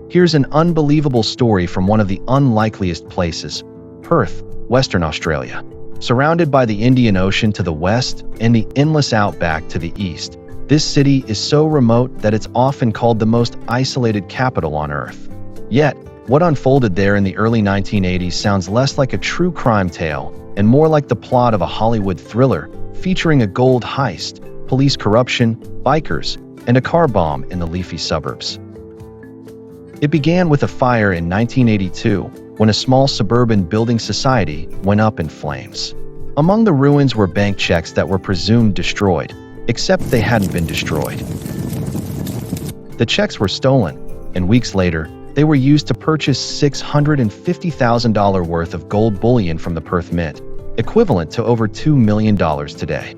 Here's an unbelievable story from one of the unlikeliest places, Perth, Western Australia. Surrounded by the Indian Ocean to the west and the endless outback to the east, this city is so remote that it's often called the most isolated capital on Earth. Yet, what unfolded there in the early 1980s sounds less like a true crime tale and more like the plot of a Hollywood thriller featuring a gold heist, police corruption, bikers, and a car bomb in the leafy suburbs. It began with a fire in 1982 when a small suburban building society went up in flames. Among the ruins were bank checks that were presumed destroyed, except they hadn't been destroyed. The checks were stolen, and weeks later, they were used to purchase $650,000 worth of gold bullion from the Perth Mint, equivalent to over $2 million today.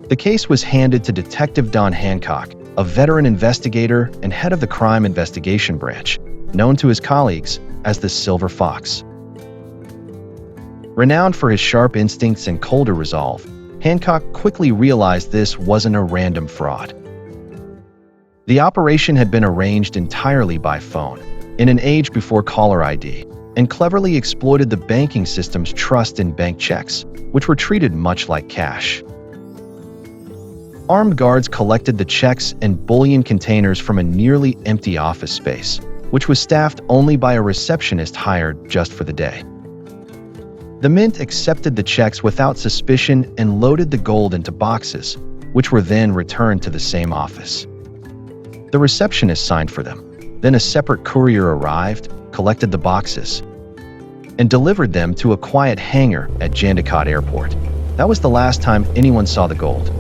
The case was handed to Detective Don Hancock, a veteran investigator and head of the Crime Investigation Branch, known to his colleagues as the Silver Fox. Renowned for his sharp instincts and colder resolve, Hancock quickly realized this wasn't a random fraud. The operation had been arranged entirely by phone, in an age before caller ID, and cleverly exploited the banking system's trust in bank checks, which were treated much like cash. Armed guards collected the checks and bullion containers from a nearly empty office space, which was staffed only by a receptionist hired just for the day. The Mint accepted the checks without suspicion and loaded the gold into boxes, which were then returned to the same office. The receptionist signed for them. Then a separate courier arrived, collected the boxes, and delivered them to a quiet hangar at Jandakot Airport. That was the last time anyone saw the gold.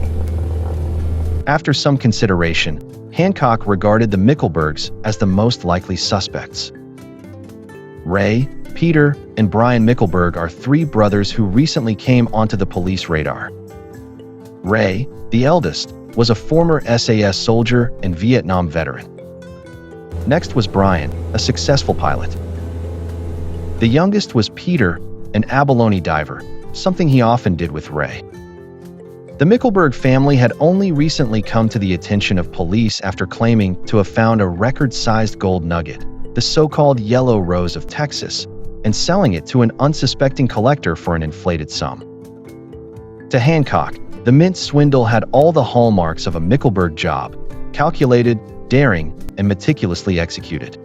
After some consideration, Hancock regarded the Micklebergs as the most likely suspects. Ray, Peter, and Brian Mickleberg are three brothers who recently came onto the police radar. Ray, the eldest, was a former SAS soldier and Vietnam veteran. Next was Brian, a successful pilot. The youngest was Peter, an abalone diver, something he often did with Ray. The Mickleberg family had only recently come to the attention of police after claiming to have found a record-sized gold nugget, the so-called Yellow Rose of Texas, and selling it to an unsuspecting collector for an inflated sum. To Hancock, the Mint Swindle had all the hallmarks of a Mickleberg job: calculated, daring, and meticulously executed.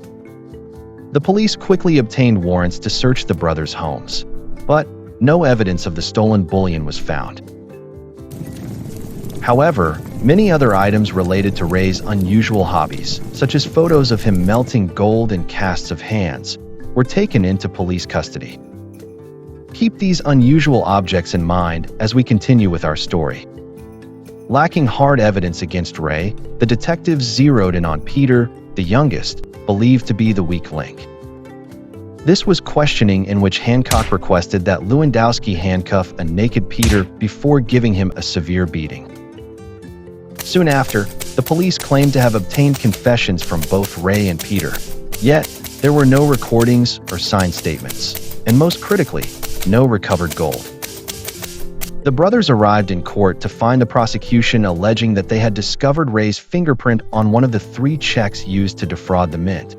The police quickly obtained warrants to search the brothers' homes, but no evidence of the stolen bullion was found. However, many other items related to Ray's unusual hobbies, such as photos of him melting gold and casts of hands, were taken into police custody. Keep these unusual objects in mind as we continue with our story. Lacking hard evidence against Ray, the detectives zeroed in on Peter, the youngest, believed to be the weak link. This was questioning in which Hancock requested that Lewandowski handcuff a naked Peter before giving him a severe beating. Soon after, the police claimed to have obtained confessions from both Ray and Peter. Yet, there were no recordings or signed statements, and most critically, no recovered gold. The brothers arrived in court to find the prosecution alleging that they had discovered Ray's fingerprint on one of the 3 checks used to defraud the Mint.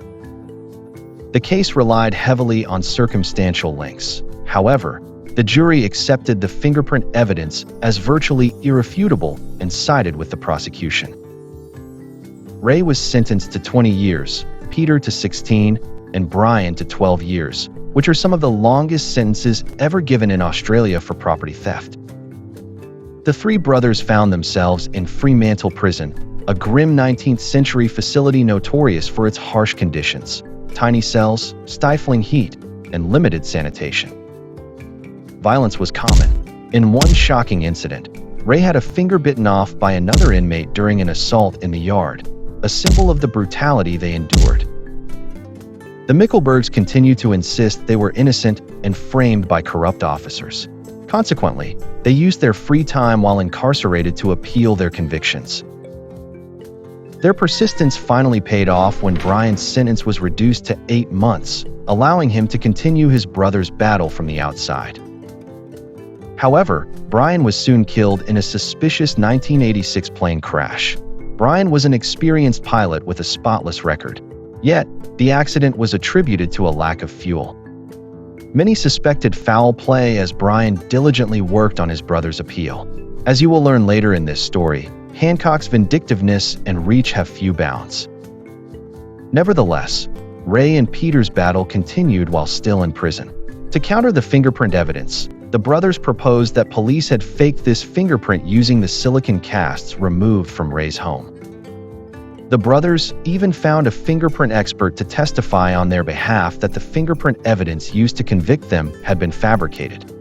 The case relied heavily on circumstantial links. However, the jury accepted the fingerprint evidence as virtually irrefutable and sided with the prosecution. Ray was sentenced to 20 years, Peter to 16, and Brian to 12 years, which are some of the longest sentences ever given in Australia for property theft. The 3 brothers found themselves in Fremantle Prison, a grim 19th-century facility notorious for its harsh conditions: tiny cells, stifling heat, and limited sanitation. Violence was common. In one shocking incident, Ray had a finger bitten off by another inmate during an assault in the yard, a symbol of the brutality they endured. The Micklebergs continued to insist they were innocent and framed by corrupt officers. Consequently, they used their free time while incarcerated to appeal their convictions. Their persistence finally paid off when Brian's sentence was reduced to 8 months, allowing him to continue his brother's battle from the outside. However, Brian was soon killed in a suspicious 1986 plane crash. Brian was an experienced pilot with a spotless record. Yet, the accident was attributed to a lack of fuel. Many suspected foul play as Brian diligently worked on his brother's appeal. As you will learn later in this story, Hancock's vindictiveness and reach have few bounds. Nevertheless, Ray and Peter's battle continued while still in prison. To counter the fingerprint evidence, the brothers proposed that police had faked this fingerprint using the silicon casts removed from Ray's home. The brothers even found a fingerprint expert to testify on their behalf that the fingerprint evidence used to convict them had been fabricated.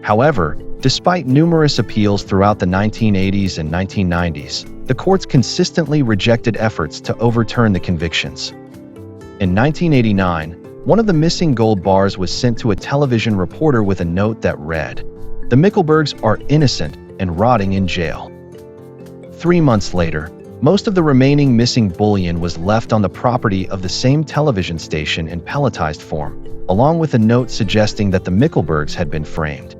However, despite numerous appeals throughout the 1980s and 1990s, the courts consistently rejected efforts to overturn the convictions. In 1989, one of the missing gold bars was sent to a television reporter with a note that read, "The Micklebergs are innocent and rotting in jail." 3 months later, most of the remaining missing bullion was left on the property of the same television station in pelletized form, along with a note suggesting that the Micklebergs had been framed.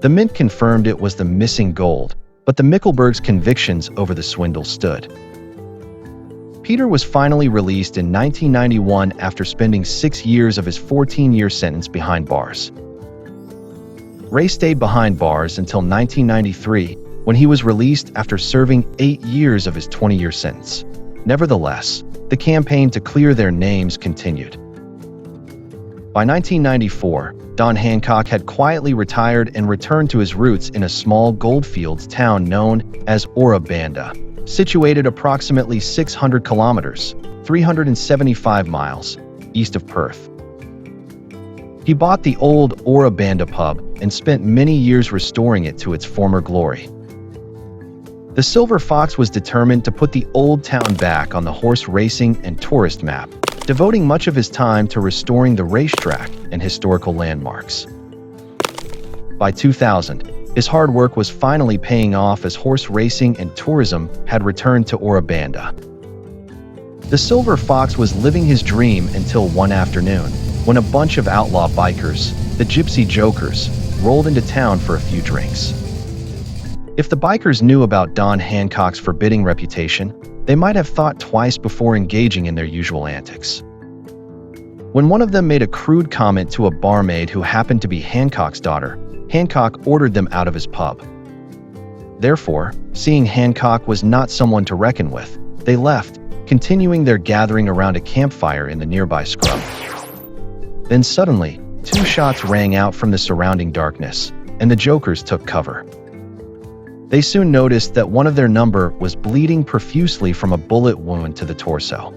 The Mint confirmed it was the missing gold, but the Micklebergs' convictions over the swindle stood. Peter was finally released in 1991 after spending 6 years of his 14-year sentence behind bars. Ray stayed behind bars until 1993, when he was released after serving 8 years of his 20-year sentence. Nevertheless, the campaign to clear their names continued. By 1994, Don Hancock had quietly retired and returned to his roots in a small goldfields town known as Ora Banda, situated approximately 600 kilometers, 375 miles, east of Perth. He bought the old Ora Banda pub and spent many years restoring it to its former glory. The Silver Fox was determined to put the old town back on the horse racing and tourist map, devoting much of his time to restoring the racetrack and historical landmarks. By 2000, his hard work was finally paying off as horse racing and tourism had returned to Ora Banda. The Silver Fox was living his dream until one afternoon, when a bunch of outlaw bikers, the Gypsy Jokers, rolled into town for a few drinks. If the bikers knew about Don Hancock's forbidding reputation, they might have thought twice before engaging in their usual antics. When one of them made a crude comment to a barmaid who happened to be Hancock's daughter, Hancock ordered them out of his pub. Therefore, seeing Hancock was not someone to reckon with, they left, continuing their gathering around a campfire in the nearby scrub. Then suddenly, 2 shots rang out from the surrounding darkness, and the Jokers took cover. They soon noticed that one of their number was bleeding profusely from a bullet wound to the torso.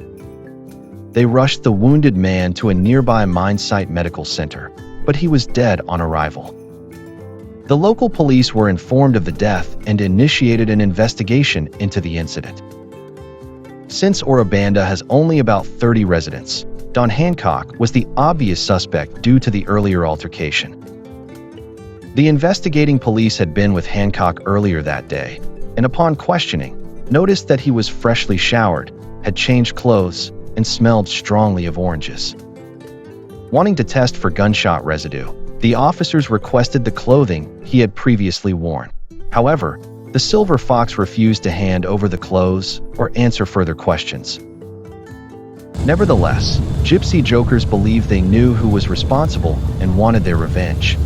They rushed the wounded man to a nearby mine site medical center, but he was dead on arrival. The local police were informed of the death and initiated an investigation into the incident. Since Ora Banda has only about 30 residents, Don Hancock was the obvious suspect due to the earlier altercation. The investigating police had been with Hancock earlier that day, and upon questioning, noticed that he was freshly showered, had changed clothes, and smelled strongly of oranges. Wanting to test for gunshot residue, the officers requested the clothing he had previously worn. However, the Silver Fox refused to hand over the clothes or answer further questions. Nevertheless, Gypsy Jokers believed they knew who was responsible and wanted their revenge.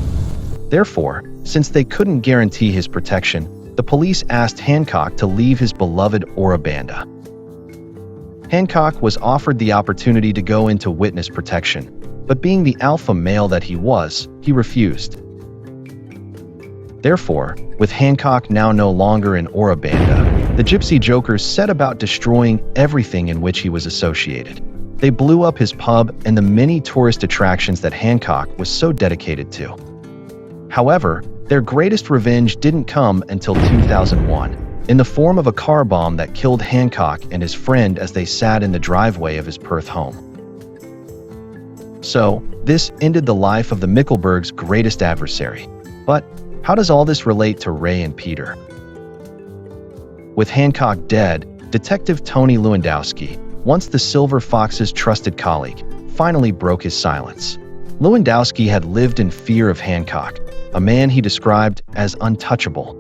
Therefore, since they couldn't guarantee his protection, the police asked Hancock to leave his beloved Ora Banda. Hancock was offered the opportunity to go into witness protection, but being the alpha male that he was, he refused. Therefore, with Hancock now no longer in Ora Banda, the Gypsy Jokers set about destroying everything in which he was associated. They blew up his pub and the many tourist attractions that Hancock was so dedicated to. However, their greatest revenge didn't come until 2001, in the form of a car bomb that killed Hancock and his friend as they sat in the driveway of his Perth home. So, this ended the life of the Micklebergs' greatest adversary. But how does all this relate to Ray and Peter? With Hancock dead, Detective Tony Lewandowski, once the Silver Fox's trusted colleague, finally broke his silence. Lewandowski had lived in fear of Hancock, a man he described as untouchable.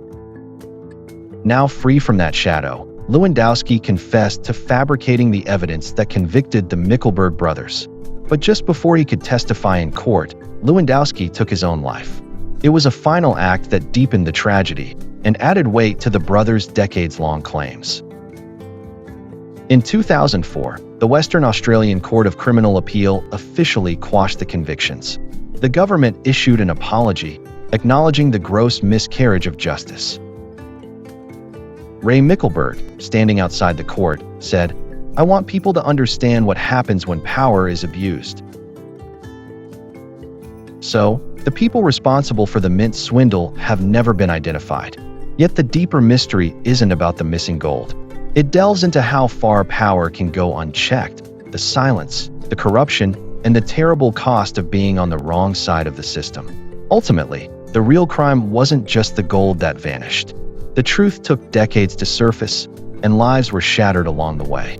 Now free from that shadow, Lewandowski confessed to fabricating the evidence that convicted the Mickleberg brothers. But just before he could testify in court, Lewandowski took his own life. It was a final act that deepened the tragedy and added weight to the brothers' decades-long claims. In 2004, the Western Australian Court of Criminal Appeal officially quashed the convictions. The government issued an apology, acknowledging the gross miscarriage of justice. Ray Mickleberg, standing outside the court, said, "I want people to understand what happens when power is abused." So, the people responsible for the Mint Swindle have never been identified. Yet the deeper mystery isn't about the missing gold. It delves into how far power can go unchecked, the silence, the corruption, and the terrible cost of being on the wrong side of the system. Ultimately, the real crime wasn't just the gold that vanished. The truth took decades to surface, and lives were shattered along the way.